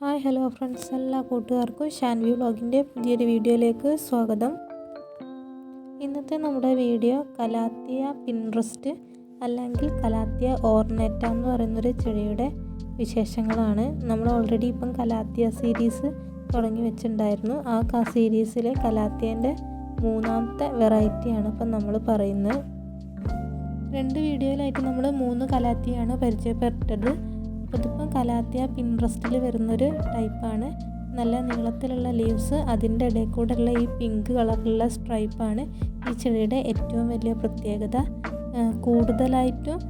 Hi hello friends, എല്ലാ കൂട്ടുകാർക്കും ഷാൻവി വ്ളോഗിൻ്റെ പുതിയൊരു വീഡിയോയിലേക്ക് സ്വാഗതം. ഇന്നത്തെ നമ്മുടെ വീഡിയോ കലാത്തിയ പിൻട്രസ്റ്റ് അല്ലെങ്കിൽ കലാത്തിയ ഓർണേറ്റ എന്ന് പറയുന്നൊരു ചെടിയുടെ വിശേഷങ്ങളാണ്. നമ്മൾ ഓൾറെഡി ഇപ്പം കലാത്തിയ സീരീസ് തുടങ്ങി വെച്ചിട്ടുണ്ടായിരുന്നു. ആ സീരീസിലെ കലാത്തിയൻ്റെ മൂന്നാമത്തെ വെറൈറ്റിയാണ് ഇപ്പം നമ്മൾ പറയുന്നത്. 2 വീഡിയോയിലായിട്ട് നമ്മൾ 3 കലാത്തിയാണ് പരിചയപ്പെട്ടത്. ഇതിപ്പം കലാത്തിയ പിൻട്രസ്റ്റിൽ വരുന്നൊരു ടൈപ്പാണ്. നല്ല നീളത്തിലുള്ള ലീവ്സ്, അതിൻ്റെ ഇടയിൽ കൂടെയുള്ള ഈ പിങ്ക് കളറിലുള്ള സ്ട്രൈപ്പാണ് ഈ ചെടിയുടെ ഏറ്റവും വലിയ പ്രത്യേകത. കൂടുതലായിട്ടും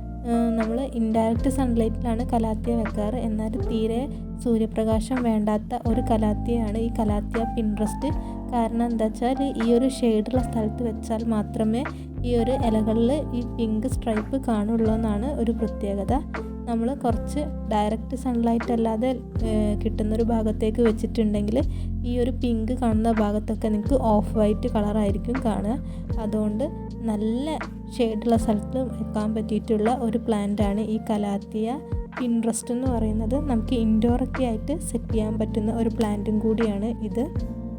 നമ്മൾ ഇൻഡയറക്റ്റ് സൺലൈറ്റിലാണ് കലാത്തിയ വെക്കാറ്. എന്നാൽ തീരെ സൂര്യപ്രകാശം വേണ്ടാത്ത ഒരു കലാത്തിയാണ് ഈ കലാത്തിയ പിൻട്രസ്റ്റ്. കാരണം എന്താ വെച്ചാൽ ഈ ഒരു ഷെയ്ഡുള്ള സ്ഥലത്ത് വെച്ചാൽ മാത്രമേ ഈ ഒരു ഇലകളിൽ ഈ പിങ്ക് സ്ട്രൈപ്പ് കാണുള്ളൂ എന്നാണ് ഒരു പ്രത്യേകത. നമ്മൾ കുറച്ച് ഡയറക്റ്റ് സൺലൈറ്റ് അല്ലാതെ കിട്ടുന്നൊരു ഭാഗത്തേക്ക് വെച്ചിട്ടുണ്ടെങ്കിൽ ഈ ഒരു പിങ്ക് കാണുന്ന ഭാഗത്തൊക്കെ നിങ്ങൾക്ക് ഓഫ് വൈറ്റ് കളറായിരിക്കും കാണുക. അതുകൊണ്ട് നല്ല ഷെയ്ഡുള്ള സ്ഥലത്ത് വെക്കാൻ പറ്റിയിട്ടുള്ള ഒരു പ്ലാന്റാണ് ഈ കലാത്തിയ പിൻട്രസ്റ്റ് എന്ന് പറയുന്നത്. നമുക്ക് ഇൻഡോറൊക്കെ ആയിട്ട് സെറ്റ് ചെയ്യാൻ പറ്റുന്ന ഒരു പ്ലാന്റും കൂടിയാണ് ഇത്.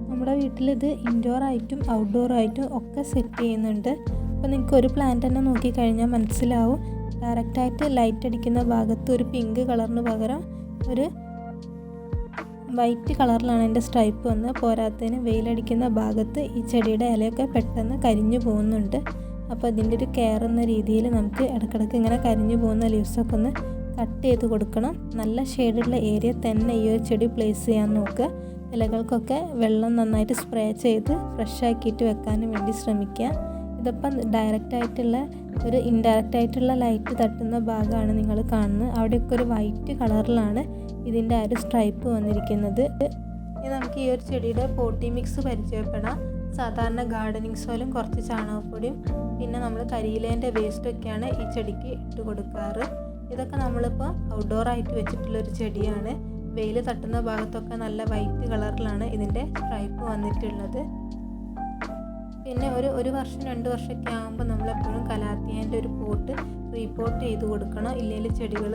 നമ്മുടെ വീട്ടിലിത് ഇൻഡോറായിട്ടും ഔട്ട്ഡോറായിട്ടും ഒക്കെ സെറ്റ് ചെയ്യുന്നുണ്ട്. അപ്പോൾ നിങ്ങൾക്ക് ഒരു പ്ലാന്റ് തന്നെ നോക്കിക്കഴിഞ്ഞാൽ മനസ്സിലാവും. ഡയറക്റ്റായിട്ട് ലൈറ്റ് അടിക്കുന്ന ഭാഗത്ത് ഒരു പിങ്ക് കളറിന് പകരം ഒരു വൈറ്റ് കളറിലാണ് എൻ്റെ സ്ട്രൈപ്പ് വന്ന്. പോരാത്തതിന് വെയിലടിക്കുന്ന ഭാഗത്ത് ഈ ചെടിയുടെ ഇലയൊക്കെ പെട്ടെന്ന് കരിഞ്ഞു പോകുന്നുണ്ട്. അപ്പോൾ ഇതിൻ്റെ ഒരു കെയർ എന്ന രീതിയിൽ നമുക്ക് ഇടയ്ക്കിടയ്ക്ക് ഇങ്ങനെ കരിഞ്ഞു പോകുന്ന ലീവ്സൊക്കെ ഒന്ന് കട്ട് ചെയ്ത് കൊടുക്കണം. നല്ല ഷെയ്ഡുള്ള ഏരിയ തന്നെ ഈ ഒരു ചെടി പ്ലേസ് ചെയ്യാൻ നോക്കുക. ഇലകൾക്കൊക്കെ വെള്ളം നന്നായിട്ട് സ്പ്രേ ചെയ്ത് ഫ്രഷ് ആക്കിയിട്ട് വെക്കാനും വേണ്ടി ശ്രമിക്കുക. ഇതിപ്പം ഡയറക്റ്റായിട്ടുള്ള ഒരു ഇൻഡയറക്റ്റ് ആയിട്ടുള്ള ലൈറ്റ് തട്ടുന്ന ഭാഗമാണ് നിങ്ങൾ കാണുന്നത്. അവിടെയൊക്കെ ഒരു വൈറ്റ് കളറിലാണ് ഇതിൻ്റെ ആ ഒരു സ്ട്രൈപ്പ് വന്നിരിക്കുന്നത്. ഇനി നമുക്ക് ഈ ഒരു ചെടിയുടെ പോട്ടി മിക്സ് പരിചയപ്പെടാം. സാധാരണ ഗാർഡനിങ് സോയിലും കുറച്ച് ചാണകപ്പൊടിയും പിന്നെ നമ്മൾ കരിയിലേൻ്റെ വേസ്റ്റൊക്കെയാണ് ഈ ചെടിക്ക് ഇട്ട് കൊടുക്കാറ്. ഇതൊക്കെ നമ്മളിപ്പോൾ ഔട്ട്ഡോറായിട്ട് വെച്ചിട്ടുള്ളൊരു ചെടിയാണ്. വെയിൽ തട്ടുന്ന ഭാഗത്തൊക്കെ നല്ല വൈറ്റ് കളറിലാണ് ഇതിൻ്റെ സ്ട്രൈപ്പ് വന്നിട്ടുള്ളത്. പിന്നെ ഒരു വർഷം 2 വർഷമൊക്കെ ആകുമ്പോൾ നമ്മളെപ്പോഴും കലാത്തിയേൻ്റെ ഒരു പോട്ട് റീപോർട്ട് ചെയ്ത് കൊടുക്കണം. ഇല്ലെങ്കിൽ ചെടികൾ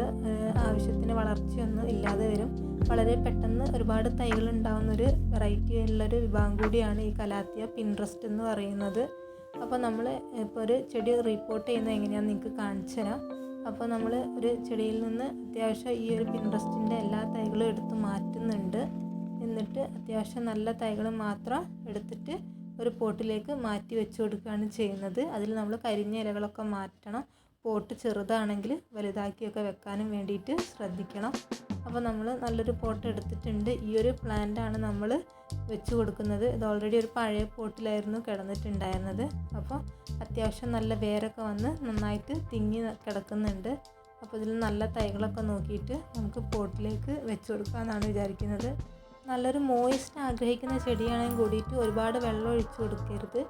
ആവശ്യത്തിന് വളർച്ചയൊന്നും ഇല്ലാതെ വരും. വളരെ പെട്ടെന്ന് ഒരുപാട് തൈകൾ ഉണ്ടാകുന്നൊരു വെറൈറ്റി ഉള്ളൊരു വിഭാഗം കൂടിയാണ് ഈ കലാത്തിയ പിൻട്രസ്റ്റ് എന്ന് പറയുന്നത്. അപ്പോൾ നമ്മൾ ഇപ്പോൾ ഒരു ചെടി റീപോർട്ട് ചെയ്യുന്നത് എങ്ങനെയാണെന്ന് നിങ്ങൾക്ക് കാണിച്ചു തരാം. അപ്പോൾ നമ്മൾ ഒരു ചെടിയിൽ നിന്ന് അത്യാവശ്യം ഈ ഒരു പിൻട്രസ്റ്റിൻ്റെ എല്ലാ തൈകളും എടുത്ത് മാറ്റുന്നുണ്ട്. എന്നിട്ട് അത്യാവശ്യം നല്ല തൈകൾ മാത്രം എടുത്തിട്ട് ഒരു പോട്ടിലേക്ക് മാറ്റി വെച്ച് കൊടുക്കുകയാണ് ചെയ്യുന്നത്. അതിൽ നമ്മൾ കരിഞ്ഞ ഇലകളൊക്കെ മാറ്റണം. പോട്ട് ചെറുതാണെങ്കിൽ വലുതാക്കിയൊക്കെ വെക്കാനും വേണ്ടിയിട്ട് ശ്രദ്ധിക്കണം. അപ്പോൾ നമ്മൾ നല്ലൊരു പോട്ട് എടുത്തിട്ടുണ്ട്. ഈ ഒരു പ്ലാന്റാണ് നമ്മൾ വെച്ച് കൊടുക്കുന്നത്. ഇത് ഓൾറെഡി ഒരു പഴയ പോട്ടിലായിരുന്നു കിടന്നിട്ടുണ്ടായിരുന്നത്. അപ്പോൾ അത്യാവശ്യം നല്ല വേരൊക്കെ വന്ന് നന്നായിട്ട് തിങ്ങി കിടക്കുന്നുണ്ട്. അപ്പോൾ ഇതിൽ നല്ല തൈകളൊക്കെ നോക്കിയിട്ട് നമുക്ക് പോട്ടിലേക്ക് വെച്ച് കൊടുക്കാമെന്നാണ് വിചാരിക്കുന്നത്. നല്ലൊരു മോയിസ്റ്റ് ആഗ്രഹിക്കുന്ന ചെടിയാണെങ്കിൽ കൂടിയിട്ട് ഒരുപാട് വെള്ളം ഒഴിച്ചു കൊടുക്കരുത്.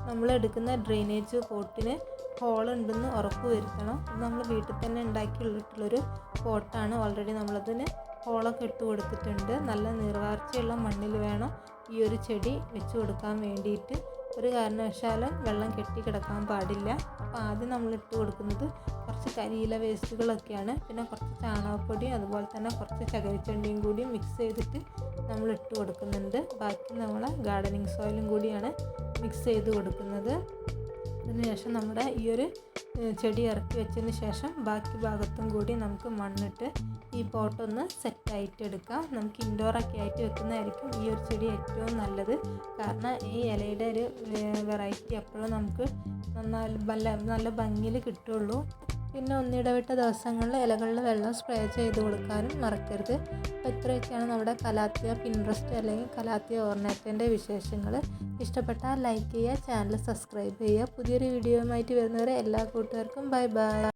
നമ്മൾ എടുക്കുന്ന ഡ്രെയിനേജ് പോട്ടിന് ഹോളുണ്ടെന്ന് ഉറപ്പ് വരുത്തണം. ഇത് നമ്മൾ വീട്ടിൽ തന്നെ ഉണ്ടാക്കിയിട്ടുള്ളൊരു പോട്ടാണ്. ഓൾറെഡി നമ്മളതിന് ഹോളൊക്കെ ഇട്ട് കൊടുത്തിട്ടുണ്ട്. നല്ല നീർവാർച്ചയുള്ള മണ്ണിൽ വേണം ഈ ഒരു ചെടി വെച്ച് കൊടുക്കാൻ വേണ്ടിയിട്ട്. ഒരു കാരണവശാലും വെള്ളം കെട്ടിക്കിടക്കാൻ പാടില്ല. അപ്പോൾ ആദ്യം നമ്മൾ ഇട്ട് കൊടുക്കുന്നത് കുറച്ച് കരിയില വേസ്റ്റുകളൊക്കെയാണ്. പിന്നെ കുറച്ച് ചാണകപ്പൊടിയും അതുപോലെ തന്നെ കുറച്ച് ചകിരിച്ചണ്ടിയും കൂടി മിക്സ് ചെയ്തിട്ട് നമ്മൾ ഇട്ട് കൊടുക്കുന്നുണ്ട്. ബാക്കി നമ്മൾ ഗാർഡനിങ് സോയിലും കൂടിയാണ് മിക്സ് ചെയ്ത് കൊടുക്കുന്നത്. അതിനുശേഷം നമ്മുടെ ഈ ഒരു ചെടി ഇറക്കി വെച്ചതിന് ശേഷം ബാക്കി ഭാഗത്തും കൂടി നമുക്ക് മണ്ണിട്ട് ഈ പോട്ടൊന്ന് സെറ്റായിട്ട് എടുക്കാം. നമുക്ക് ഇൻഡോറൊക്കെ ആയിട്ട് വെക്കുന്നതായിരിക്കും ഈ ഒരു ചെടി ഏറ്റവും നല്ലത്. കാരണം ഈ ഇലയുടെ ഒരു വെറൈറ്റി എപ്പോഴും നമുക്ക് നല്ല ഭംഗിയിൽ കിട്ടുള്ളൂ. പിന്നെ ഒന്നിടവിട്ട ദിവസങ്ങളിൽ ഇലകളിൽ വെള്ളം സ്പ്രേ ചെയ്ത് കൊടുക്കാനും മറക്കരുത്. അപ്പോൾ ഇത്രയൊക്കെയാണ് നമ്മുടെ കലാത്തിയ പിൻട്രസ്റ്റ് അല്ലെങ്കിൽ കലാത്തിയ ഓർണേറ്റൻ്റെ വിശേഷങ്ങൾ. ഇഷ്ടപ്പെട്ടാൽ ലൈക്ക് ചെയ്യുക, ചാനൽ സബ്സ്ക്രൈബ് ചെയ്യുക. പുതിയൊരു വീഡിയോയുമായിട്ട് വരുന്നവരെ എല്ലാ കൂട്ടുകാർക്കും ബൈ ബൈ.